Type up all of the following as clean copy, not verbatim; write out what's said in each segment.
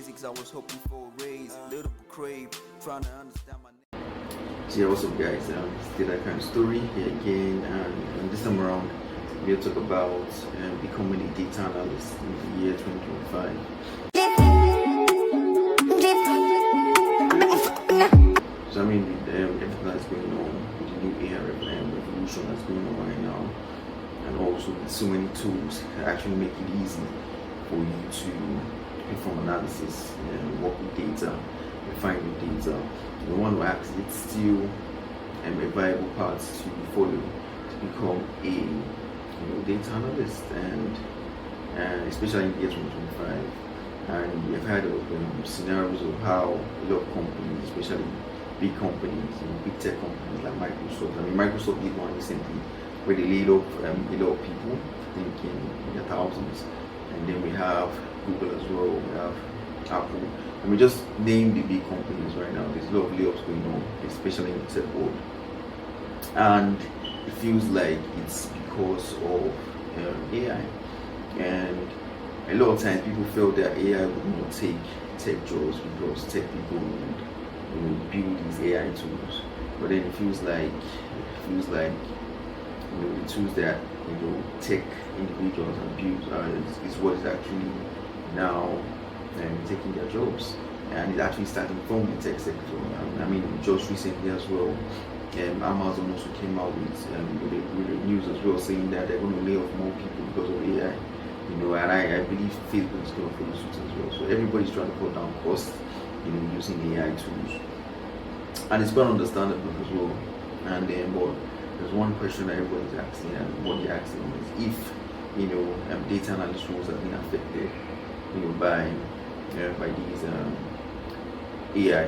basics, I was hoping for a raise. Little crave, trying to understand my name. So yeah, what's up guys, still that kind of story here again, and this time around we'll talk about becoming a data analyst in the year 2025. So I mean, with everything that's going on, with the new AI revolution that's going on right now, and also with so many tools that actually make it easy for you to perform analysis and work with data, refine with data. The one who acts, it's still a viable path to follow to become a data analyst, and especially in the year 2025. And we've had scenarios of how a lot of companies, especially big companies, big tech companies like Microsoft. I mean, Microsoft did one recently where they laid off a lot of people, I think in the thousands. And then we have Google as well, we have Apple. And we just name the big companies right now. There's a lot of layoffs going on, especially in the tech world. And it feels like it's because of AI. And a lot of times people felt that AI would not take tech jobs because tech people would build these AI tools. But then it feels like the tools that tech individuals and build is what is actually now taking their jobs, and it's actually starting from the tech sector. I mean, just recently as well, Amazon also came out with the news as well, saying that they're going to lay off more people because of AI. And I believe Facebook is going to follow suit as well. So everybody's trying to cut down costs, using AI tools, and it's quite understandable as well. And then, but there's one question that everybody's asking, and what they're asking is if data analyst roles have been affected, by these AI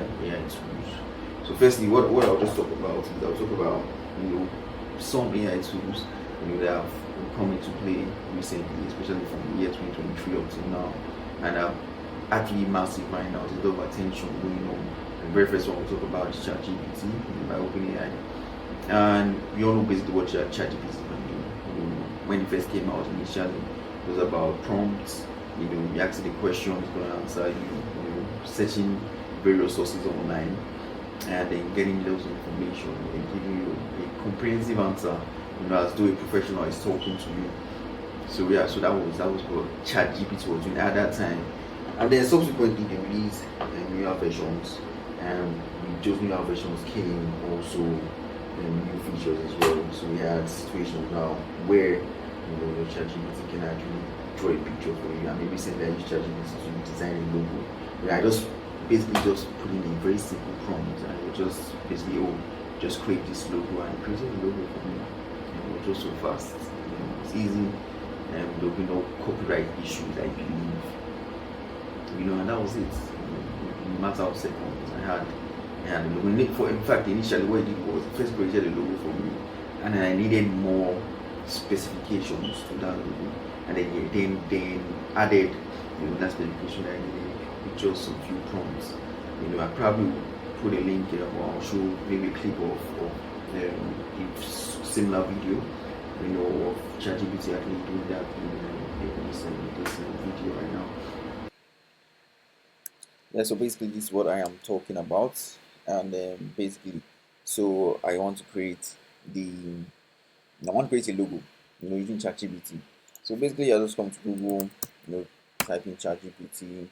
tools. So firstly, what I'll just talk about is I'll talk about some AI tools that have come into play recently, especially from the year 2023 up to now, and are actually massive right now. There's a lot of attention going on. The very first one we'll talk about is ChatGPT by OpenAI, and we all know basically what ChatGPT is going to do. When it first came out initially, it was about prompts. You ask it a question, it's going to answer you. Searching various sources online, and then getting loads of information and giving you a comprehensive answer, as though a professional is talking to you. So yeah, so that was what ChatGPT was doing at that time. And then subsequently they released newer versions, and with those newer versions came also new features as well. So we had situations now where your ChatGPT can actually draw a picture for you. And maybe saying that I use ChatGPT to design a logo. I just basically just put in a very simple prompt, and it just basically just create this logo, and create a logo for me. It was just so fast. It's easy, and there'll be no copyright issues, I believe. And that was it. In a matter of seconds, I had a logo. In fact, initially what I did was first created a logo for me, and then I needed more specifications to that logo, and then added that specification that I needed with just some few prompts. I probably put a link here, or I'll show maybe a clip of a similar video, of ChatGPT actually doing that in this video right now. Yeah, so basically this is what I am talking about, and basically, so I want to create a logo, using ChatGPT. So basically, I just come to Google, type in ChatGPT,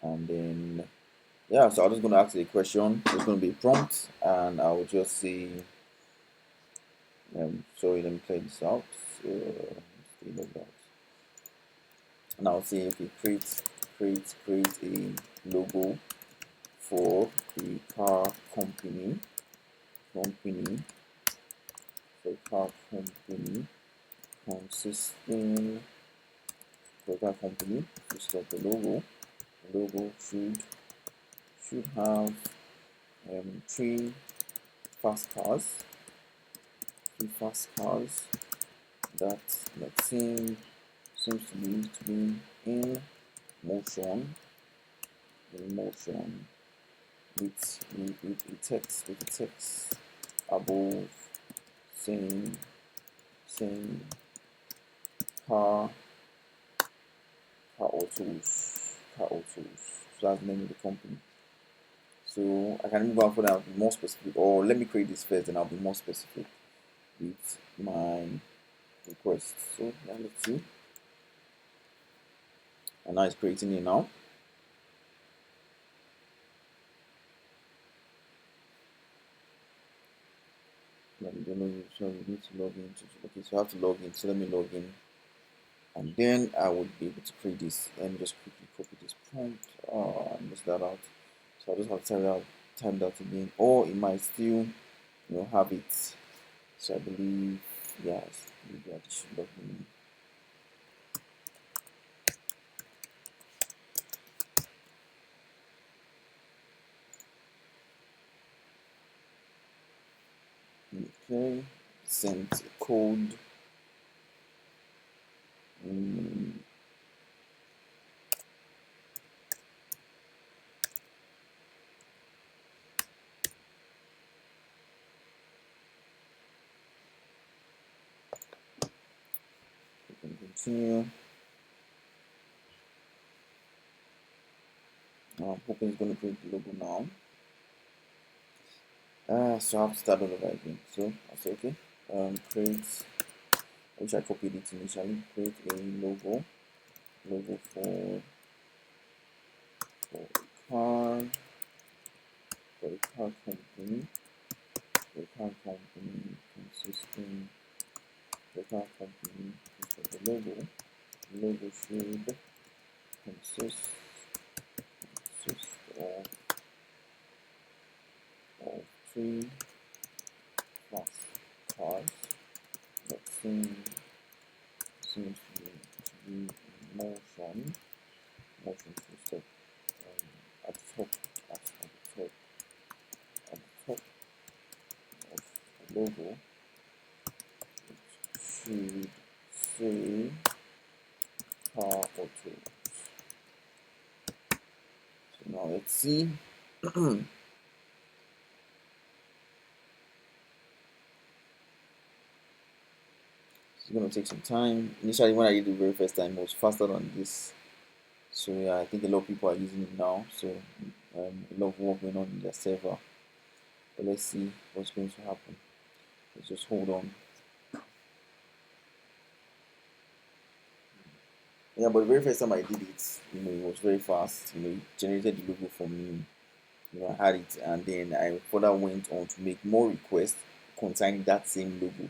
and then yeah, so I'm just going to ask it a question. It's going to be a prompt, and I will just say, sorry, let me clear this out. So stay logged out. And I'll say, okay, create a logo for a car company, consisting for that company. To start the logo should have three fast cars that seems to be in motion with a text above saying car autos Car Autos. So that's the name of the company. So I can move on further and be more specific, or let me create this first, and I'll be more specific with my request. So yeah, let's see. And now it's creating it now. I don't know, so we need to log in. Okay, so I have to log in. So let me log in, and then I would be able to create this. Let me just quickly copy this prompt. I missed that out. So I just have to type that again, or it might still, have it. So I believe, yes, maybe I should log in. Okay, send code. Mm, we can continue. I'm hoping it's going to create the logo now. So I have to start all over again. So I say okay. Create. I wish I copied it initially. Create a logo for a car company. The car company consisting. The car company is the logo. The logo should consist of three plus cars that seems to be motion full stop, at the top at the top at the top of the logo, it should say car auto. So now let's see. It's gonna take some time. Initially, when I did it the very first time, it was faster than this. So yeah, I think a lot of people are using it now. So a lot of work going on in their server. But let's see what's going to happen. Let's just hold on. Yeah, but the very first time I did it, it was very fast. It generated the logo for me. I had it, and then I further went on to make more requests containing that same logo,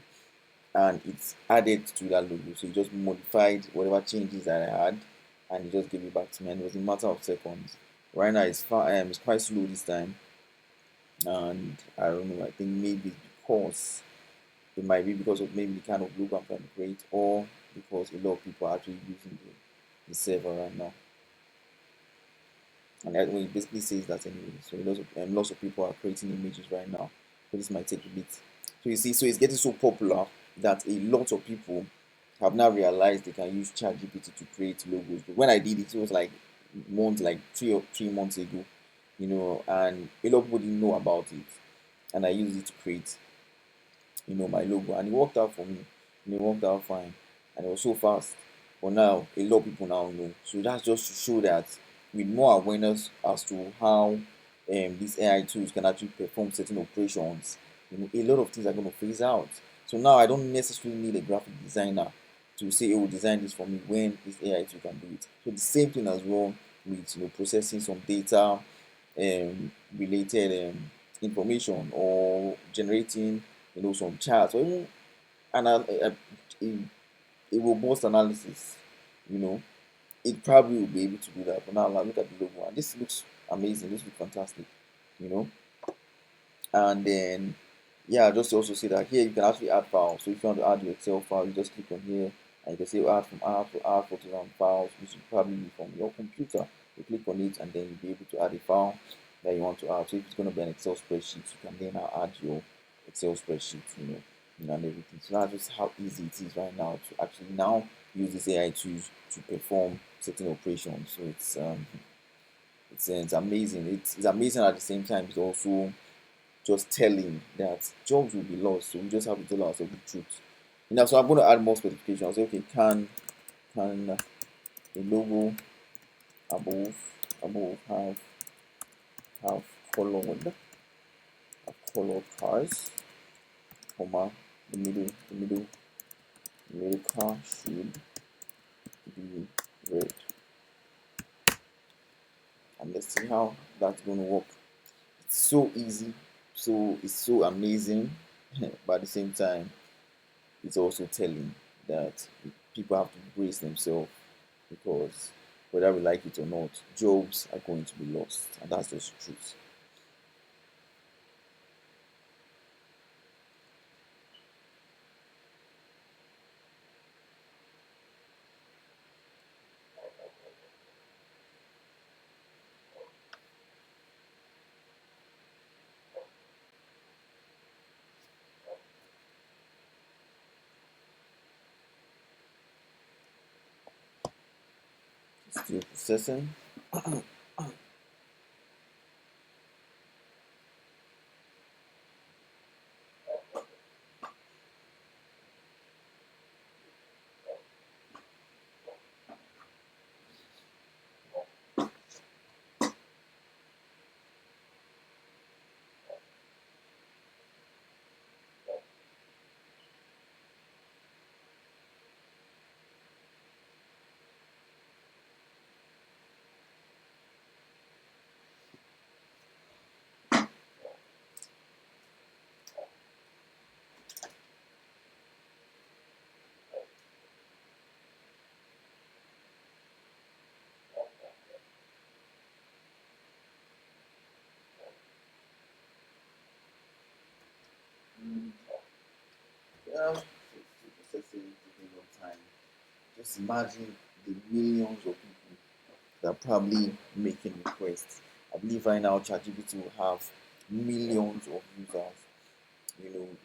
and it's added to that logo. So it just modified whatever changes that I had, and it just gave it back to me. And it was a matter of seconds. Right now, it's quite slow this time, and I don't know. I think maybe because it might be because of maybe the kind of logo I'm trying to create, or because a lot of people are actually using the server right now. And that way it basically says that anyway. So lots of people are creating images right now. So this might take a bit. So you see, so it's getting so popular that a lot of people have now realized they can use ChatGPT to create logos. But when I did it, it was like like 3 months ago, and a lot of people didn't know about it. And I used it to create my logo, and it worked out for me. And it worked out fine, and it was so fast. But now a lot of people now know. So that's just to show that with more awareness as to how these AI tools can actually perform certain operations, a lot of things are going to phase out. So now I don't necessarily need a graphic designer to say, "Oh, design this for me," when this AI tool can do it. So the same thing as well with processing some data related information, or generating some charts, or even a robust analysis. you know it probably will be able to do that. But now look at the logo, and this looks amazing, this looks fantastic. you know and then, yeah, just to also say that here you can actually add files. So if you want to add your Excel file, you just click on here, and you can say add from app to add photos and files, which should probably be from your computer. You click on it, and then you'll be able to add a file that you want to add. So if it's going to be an Excel spreadsheet, you can then now add your Excel spreadsheet, and everything. So that's just how easy it is right now to actually now use this AI tools to perform certain operations. So it's amazing. It's amazing at the same time. It's also just telling that jobs will be lost. So we just have to tell ourselves the truth. So I'm going to add more specifications. I'll say, okay, can a logo above, have colored, cars, comma, the middle car should be red. And let's see how that's going to work. It's so easy, so it's so amazing, but at the same time, it's also telling that people have to brace themselves, because whether we like it or not, jobs are going to be lost, and that's just the truth. Still processing. Yeah, still processing, taking a long time. Just imagine the millions of people that are probably making requests. I believe right now ChatGPT will have millions of users,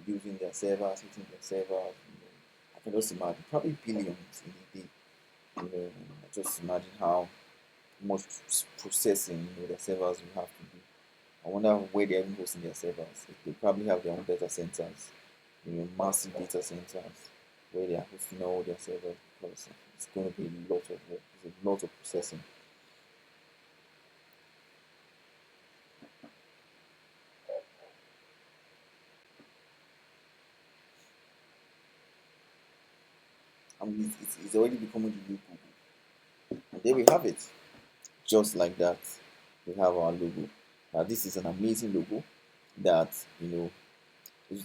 using their servers, hitting their servers. I can just imagine, probably billions in a day. Just imagine how much processing their servers will have to do. I wonder where they're even hosting their servers. They probably have their own data centers, massive data centers where they are hosting all their servers, because it's going to be a lot of work. It's a lot of processing. I mean, it's already becoming the new Google. And there we have it. Just like that, we have our logo. Now, this is an amazing logo that, it will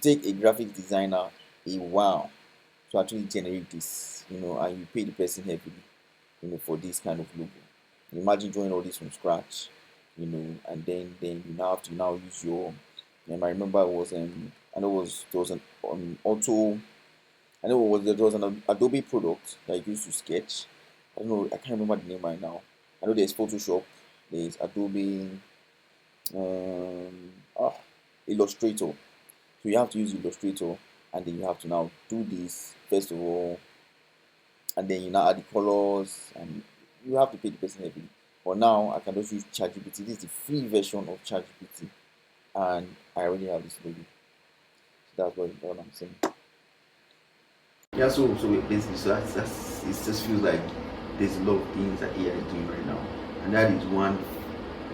take a graphic designer a while to actually generate this, and you pay the person heavily, for this kind of logo. Imagine drawing all this from scratch, and then you now have to now use your. I remember it was I know it was there was an auto. I know it was there was an Adobe product that I used to sketch. I don't know. I can't remember the name right now. I know there's Photoshop. There's Adobe um, ah, Illustrator. So you have to use Illustrator, and then you have to now do this first of all, and then you now add the colors, and you have to pay the person heavily. But now I can just use ChatGPT. This is the free version of ChatGPT, and I already have this logo. So that's what I'm saying. Yeah, so basically, so it just feels like there's a lot of things that AI is doing right now, and that is one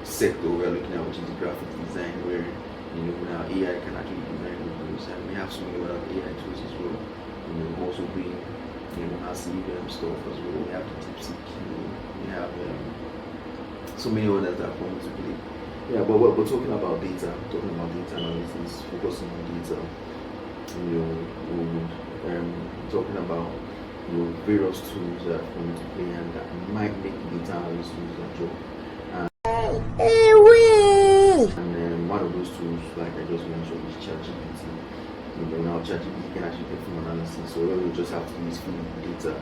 sector we're looking at, which is the graphic design, where now AI can actually design logos, and we have so many other AI tools as well. Also being massive stuff as well. We have the DeepSeek, we have so many others that are coming to play. Yeah, but we're talking about data, analysis, focusing on data. Talking about various tools that are coming to play and that might make data analysts lose their job. And one of those tools, like I just mentioned, is ChatGPT. Now ChatGPT can actually perform analysis, so you just have to use feed data.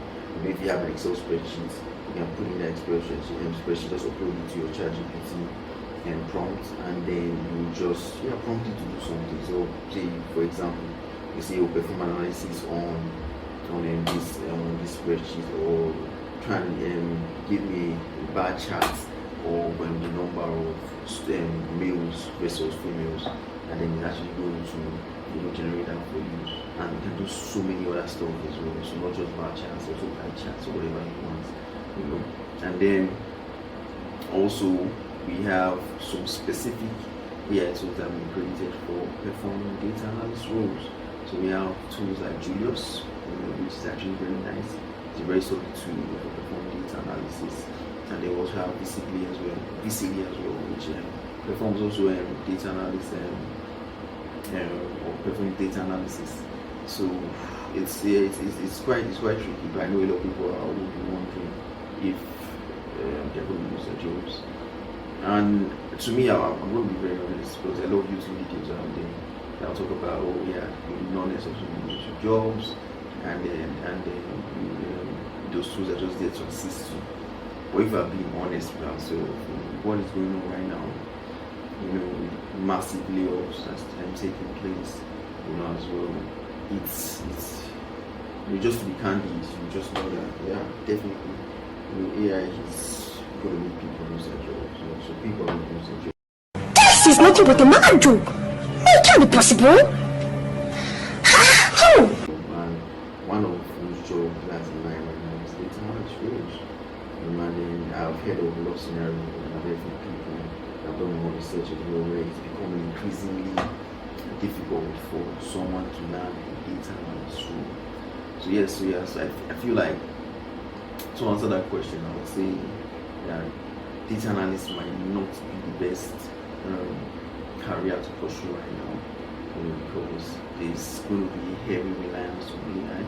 If you have an Excel spreadsheet, you can put in that Excel spreadsheet, just upload it to your ChatGPT and prompt, and then you just prompt it to do something. So, say for example, you say you perform analysis on this spreadsheet, or try and give me a bar chart or when the number of males versus females, and then it's actually going to generate that for you, and you can do so many other stuff as well. So not just bar charts, also pie charts or whatever you want, and then Also, we have some specific AI tools that have been created for performing data analyst roles. So we have tools like Julius, which is actually very nice. It's a very solid tool for performing data analysis. And they also have VCD as well, which performs also data analysis or performing data analysis. So it's quite tricky, but I know a lot of people will be wondering if they're going to lose their jobs. And to me, I'm going to be very honest, because I love using videos around there. I'll talk about, oh yeah, you will not necessarily lose your jobs, and then those tools are just there to assist you. But if I'm being honest with ourselves, what is going on right now, with massive layoffs that's taking place, as well. It's just to be candid, you just know that, yeah, definitely, AI is going to make people lose their jobs. So people are going to lose their jobs. This is nothing but a mad joke. It can't be possible. How? And one of whose jobs that's in line right now is data analyst roles. And then I've heard of a lot of scenarios, and I've heard from people that have done more research as well, where it's becoming increasingly difficult for someone to land a data analyst role. So yes, I feel like, to answer that question, I would say that data analyst might not be the best career to pursue right now, because there's going to be heavy reliance on AI,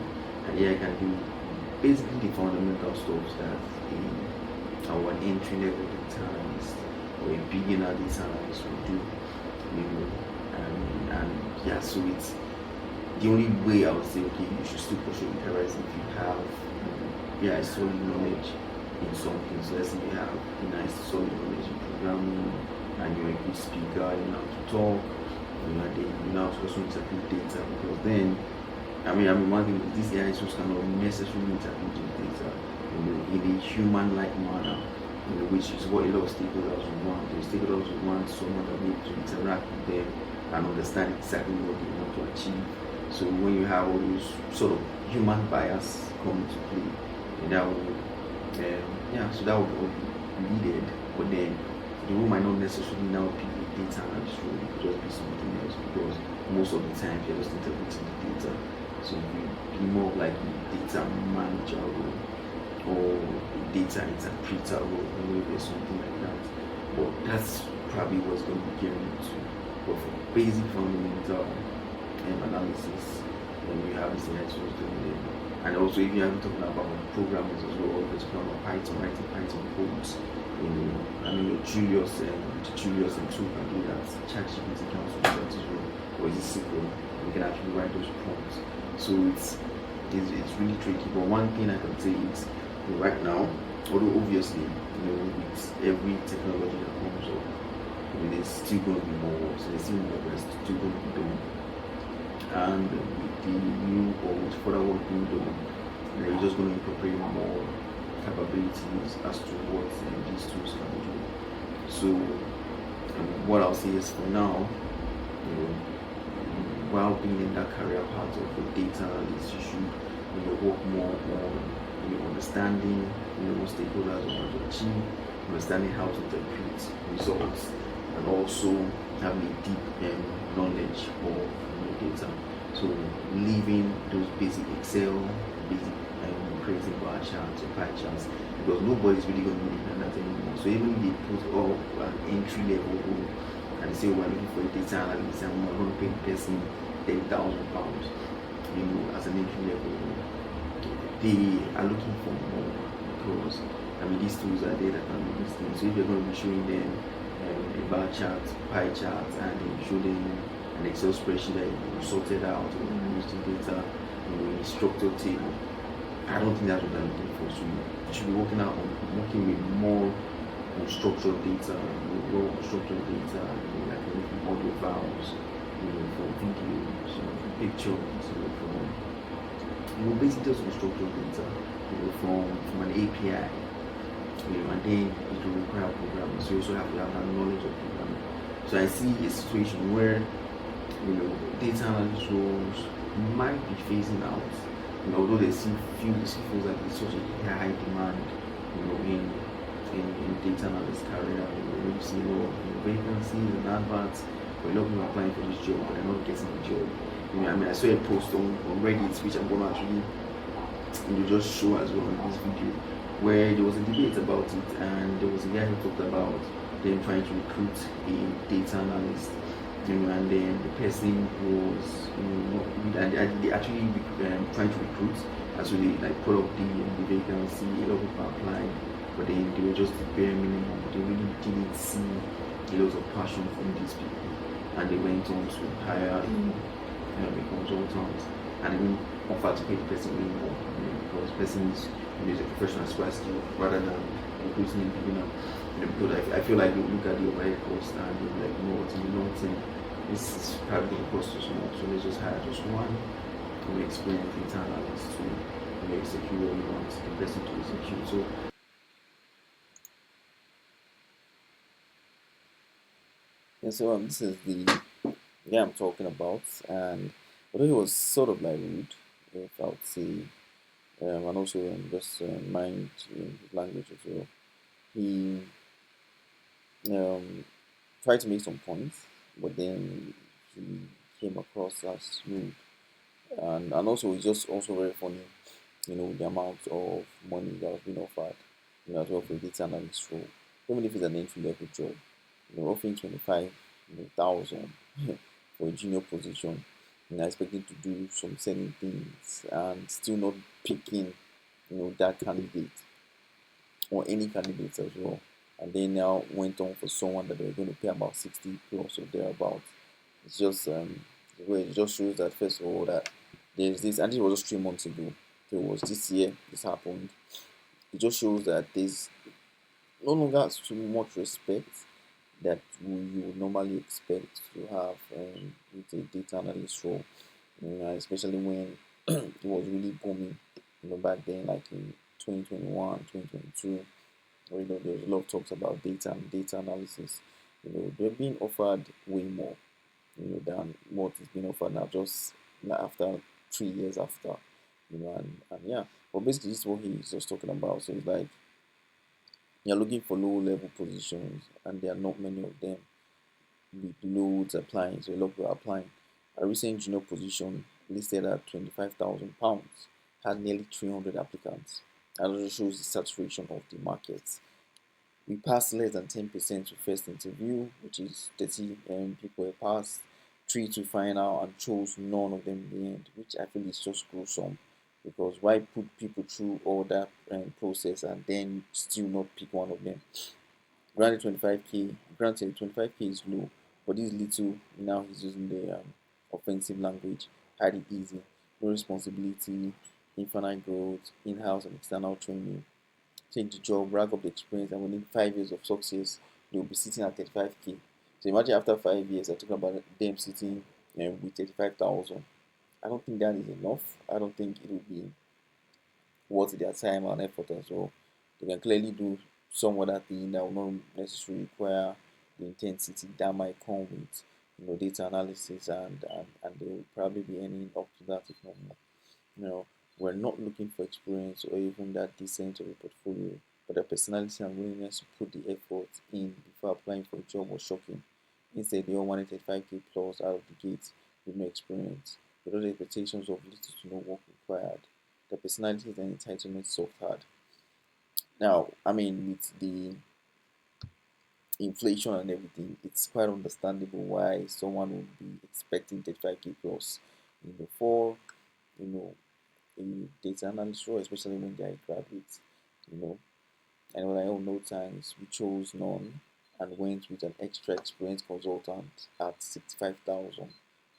and AI can do basically the fundamental stuff that our entry level data analyst or a beginner data analyst will do, and yeah, so it's the only way I would say, okay, you should still pursue the career if you have solid knowledge in something. So let's say you have a nice solid knowledge in programming, and you're a good speaker, you know how to talk, you know how to also interpret data, because then one thing, these AI tools cannot necessarily interpret data in a human-like manner, which is what a lot of stakeholders would want. The stakeholders would want someone that will be able to interact with them and understand exactly what they want to achieve. So when you have all those sort of human bias come into play, that will be needed. But then the role might not necessarily now be a data analyst role, it could just be something else, because most of the time you're just interpreting the data. So it will be more like a data manager role or a data interpreter role, there's something like that. But that's probably what's going to be getting into. But for basic fundamental analysis, then you have this AI tools doing it. And also, if you are talking about programmers as well, we're talking about Python, writing Python codes, Julius and tool can do that. ChatGPT can also do that as well, or is it SQL? We can actually write those prompts. So it's really tricky. But one thing I can say is, right now, although obviously, with every technology that comes up, there's still going to be more work, so there's still more work that's still going to be done. And with the new or with further work being done, you're just going to incorporate more capabilities as to what these tools can do. So what I'll say is, for now, while being in that career part of the data analyst, you should work more on understanding what stakeholders want to achieve, understanding how to interpret results, and also having a deep knowledge of data. So leaving those basic Excel, basic creating bar charts or pie charts, because nobody's really going to be doing that anymore. So even if they put up an entry level role and they say, we're looking for a data analyst and we're going to pay the person £10,000, as an entry level role, they are looking for more, because these tools are there that can do these things. So if you're going to be showing them a bar chart, pie chart, and then show them an Excel spreadsheet that you sorted out or using data, a structured table, I don't think that's what they're looking for. So you should be working with more unstructured data, structured data, like from audio files, from videos, from pictures, from basically just unstructured data, from an API, and then it will require programming. So you also have to have that knowledge of programming. So I see a situation where data analyst roles might be phasing out. Although they feels like it's such a high demand, in in data analyst career. You see a lot of vacancies and adverts, but a lot of people are applying for this job, but they're not getting the job. I saw a post on Reddit, which I'm going to actually just show as well in this video, where there was a debate about it, and there was a guy who talked about them trying to recruit a data analyst, and then the person was, and they actually trying to recruit, and so they like put up the vacancy. A lot of people applied, but then they were just the bare minimum. They really didn't see a lot of passion from these people, and they went on to hire a consultant, and even offer to pay the person way more, because the person is a professional square skill rather than recruiting people. Because I feel like you look at the overhead cost and you're like, what's in the long term, this is probably going to cost us more, so let's just hire just one experienced data analyst to execute what we want the person to execute. So this is the guy I'm talking about, and although he was sort of like rude, if I would say, and also just mind his language as well. He tried to make some points, but then he came across as rude, and also it's just also very funny, the amount of money that was being offered, as well for a data analyst role, even if it's an entry level job, offering 25 thousand for a junior position, expecting to do some certain things and still not picking, that candidate or any candidates as well. And they now went on for someone that they were going to pay about 60 plus or thereabouts. It's just the way it just shows that, first of all, that there's this, and this was just 3 months ago. So it was this year this happened. It just shows that there's no longer too much respect that you would normally expect to have with a data analyst role, especially when it was really booming, back then, like in 2021, 2022, where there was a lot of talks about data and data analysis. They're being offered way more, than what is being offered now, just after 3 years after, and yeah. But basically, this is what he's just talking about. So it's like you're looking for low level positions, and there are not many of them with loads applying. So a lot of people are applying. A recent junior position listed at £25,000 had nearly 300 applicants. And also shows the saturation of the market. We passed less than 10% to first interview, which is 30 people passed, 3 to final, and chose none of them in the end, which I feel is just gruesome. Because why put people through all that process and then still not pick one of them? Granted, 25k is low, but this little, now he's using the offensive language, had it easy, no responsibility, infinite growth, in-house and external training, change the job, rack up the experience, and within 5 years of success, they'll be sitting at 35k. So imagine after 5 years, I'm talking about them sitting with 35,000. I don't think that is enough. I don't think it will be worth their time and effort as well. They can clearly do some other thing that will not necessarily require the intensity that might come with data analysis, and they will probably be earning up to that, if not more. We're not looking for experience or even that decent of a portfolio, but the personality and willingness to put the effort in before applying for a job was shocking. Instead, they all wanted 35k plus out of the gate with no experience, with all the expectations of little to no work required. The personalities and entitlement soft hard. Now, I mean, with the inflation and everything, it's quite understandable why someone would be expecting 35k plus, for you know a data analyst role, especially when they're graduates. You know, and when I own no times, we chose none and went with an extra experienced consultant at 65,000. So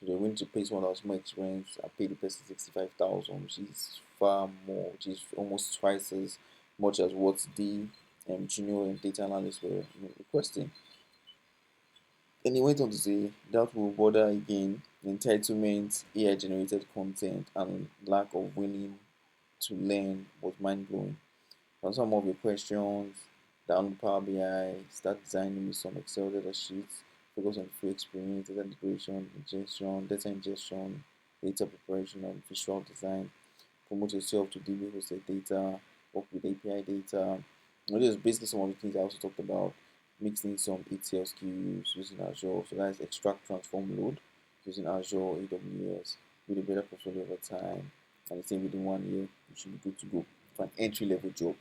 they went to pay someone that was more experienced and pay the person 65,000, which is far more, which is almost twice as much as what the junior and data analysts were requesting. And he went on to say that will bother again, entitlement, AI generated content, and lack of willing to learn was mind blowing. On some of your questions, down Power BI, start designing with some Excel data sheets, focus on free experience, data ingestion, data preparation, and visual design. Promote yourself to deal with hosted data, work with API data, There's basically some of the things I also talked about, mixing some ETL skills using Azure. So that's extract, transform, load using Azure, AWS, with a better portfolio over time. And the same within 1 year, you should be good to go for an entry level job.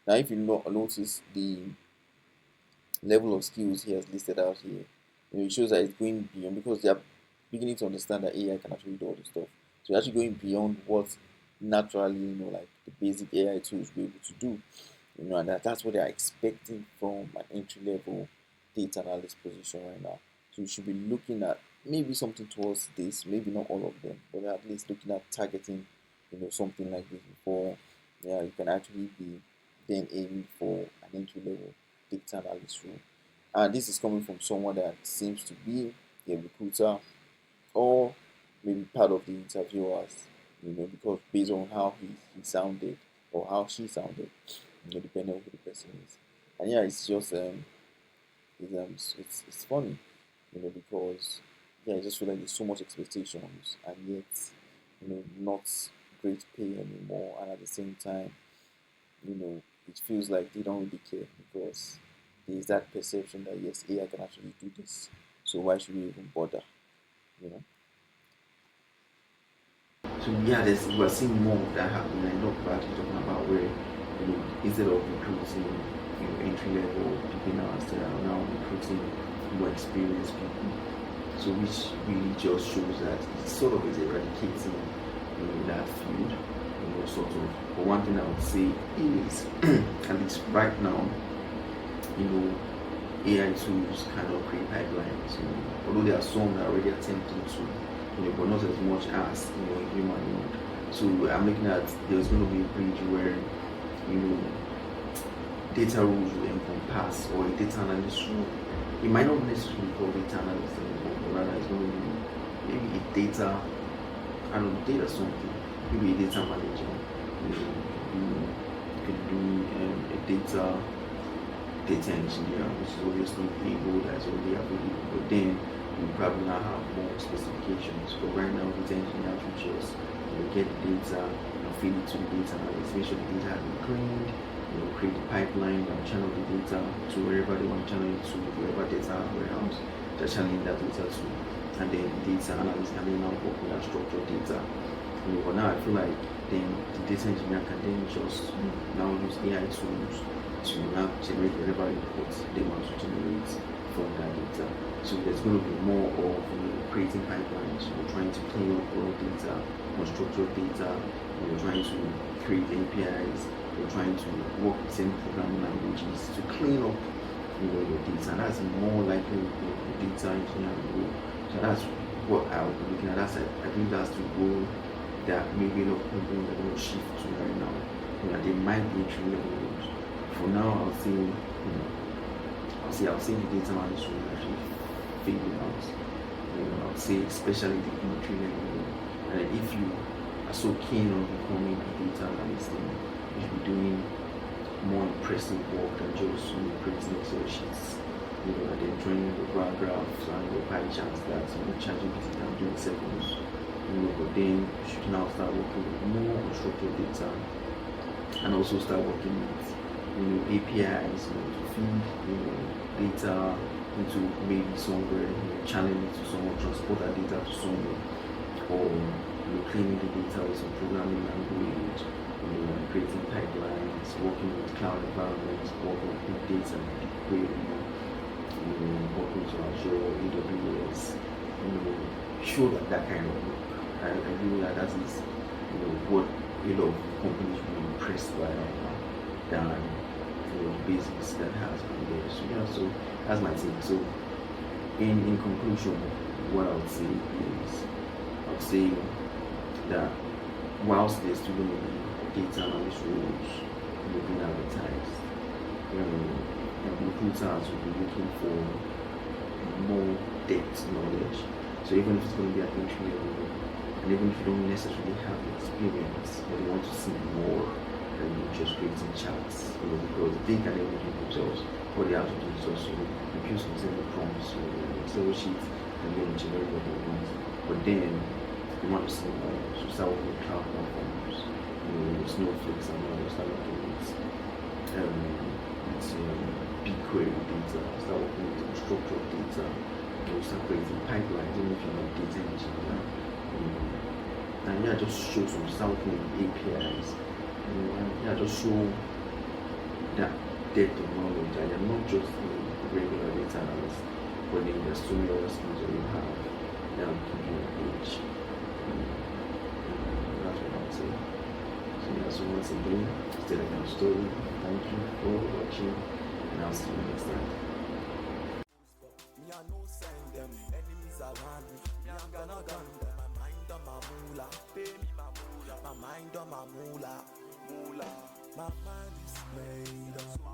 Now, if you notice the level of skills he has listed out here, it shows that it's going beyond, because they are beginning to understand that AI can actually do all this stuff. So you're actually going beyond what naturally, like the basic AI tools will be able to do. And that's what they are expecting from an entry level data analyst position right now. So you should be looking at maybe something towards this, maybe not all of them, but at least looking at targeting, something like this before, you can actually be then aiming for an entry level data analyst role. And this is coming from someone that seems to be a recruiter or maybe part of the interviewers, because based on how he sounded or how she sounded, depending on who the person is. And yeah, it's just it's funny, because I just feel like there's so much expectations and yet, not great pay anymore, and at the same time, it feels like they don't really care because there's that perception that yes, AI can actually do this. So why should we even bother? You know? So yeah, we're seeing more of that happening. I know about you talking about where instead of recruiting entry level people now, instead of now recruiting more experienced people. So which really just shows that it sort of is eradicating that field. Sort of. But one thing I would say is at least right now, AI tools cannot create pipelines. Although there are some that are already attempting to, but not as much as a human would. So I'm looking at there's going to be a bridge where data rules will encompass, or a data analyst role. It might not necessarily be called data analyst anymore, but rather it's going to be maybe a data, I don't know, data something. Maybe a data manager. You could be a data engineer, which is obviously a role that's already available. But then we probably now have more specifications. But right now, data engineers will just get the data, feed it to the data analyst, make sure the data has been cleaned, create the pipeline and channel the data to wherever they want to channel it to, wherever data warehouse, they're channeling that data to. And then the data analyst can then now work with that structured data. But now I feel like then the data engineer can then just now use AI tools to now generate whatever reports they want to generate from that data. So there's going to be more of creating pipelines, trying to clean up raw data, more structured data, trying to create APIs, trying to work with same programming languages to clean up your data. And that's more likely the data engineering role. So that's what I'll be looking at. I think that's the role that maybe a lot of companies are going to shift to right now. They might be entry level roles. For now, I'll say the data analyst will actually figure out. I'll say especially the entry level role. And if you are so keen on becoming a data analyst, then you should be doing more impressive work than just creating Excel sheets. And then training the bar graphs and the pie charts that ChatGPT can do in seconds. But then you should now start working with more structured data and also start working with APIs to feed data into maybe somewhere, channel it to someone, transport that data to somewhere, or cleaning the data with some programming language, creating pipelines, working with cloud environments, working with big data, BigQuery, working with Azure, AWS, show that kind of work. I feel like that is what a lot of companies will be impressed by right now than the basics that has been there. So that's my take. So in conclusion, what I would say is that whilst there's still going to be data analyst roles being advertised, recruiters will be looking for more depth knowledge. So even if it's going to be at entry level, and even if you don't necessarily have the experience, but they want to see more than just creating charts, because they can even do themselves. What they have to do is also use some simple prompts, Excel sheets, and then generate what they want. But then you want to see more, so start working with cloud platforms, Snowflakes and all, start working with BigQuery data, start working with unstructured data, start creating pipelines, even if you're not data engineer. And yeah, just show some start working with APIs. And yeah, just show that depth of knowledge. And you're not just a regular data analyst, but then there's so many other skills that you have that will give you an edge. That's what I would say. So yeah, so once again, still a kind of story. Thank you for watching, and I'll see you next time. Me I no send them, enemies around me. Me I'm gonna gun them. My mind on my moolah, pay me my moolah. My mind on my moolah, moolah. My mind is made up.